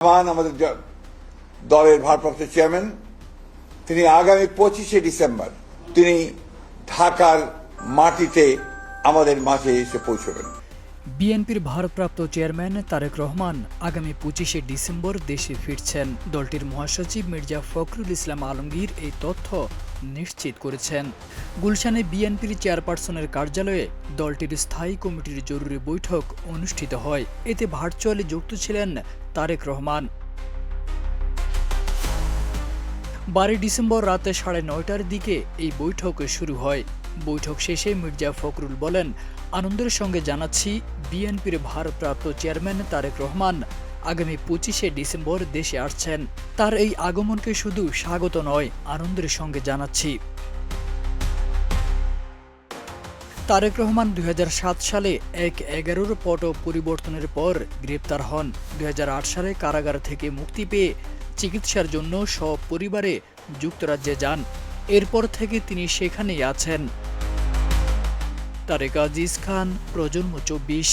আমাদের দলের ভারপ্রাপ্ত চেয়ারম্যান, তিনি আগামী 25শে ডিসেম্বর তিনি ঢাকার মাটিতে আমাদের মাঝে এসে পৌঁছবেন। বিএনপির ভারপ্রাপ্ত চেয়ারম্যান তারেক রহমান আগামী 25শে ডিসেম্বর দেশে ফিরছেন। দলটির মহাসচিব মির্জা ফখরুল ইসলাম আলমগীর এই তথ্য নিশ্চিত করেছেন। গুলশানে বিএনপির চেয়ারপারসনের কার্যালয়ে দলটির স্থায়ী কমিটির জরুরি বৈঠক অনুষ্ঠিত হয়। এতে ভার্চুয়ালি যুক্ত ছিলেন তারেক রহমান। 12 ডিসেম্বর রাতে 9:30টার দিকে এই বৈঠক শুরু হয়। বৈঠক শেষে মির্জা ফখরুল বলেন, আনন্দের সঙ্গে জানাচ্ছি বিএনপির ভারপ্রাপ্ত চেয়ারম্যান তারেক রহমান আগামী 25শে ডিসেম্বর দেশে আসছেন। তার এই আগমনকে শুধু স্বাগত নয়, আনন্দের সঙ্গে জানাচ্ছি। তারেক রহমান 2007 সালে 1/11 পট পরিবর্তনের পর গ্রেপ্তার হন। 2008 সালে কারাগার থেকে মুক্তি পেয়ে চিকিৎসার জন্য সপরিবারে যুক্তরাজ্যে যান। এরপর থেকে তিনি সেখানেই আছেন। তারেক আজিজ খান, প্রজন্ম 24।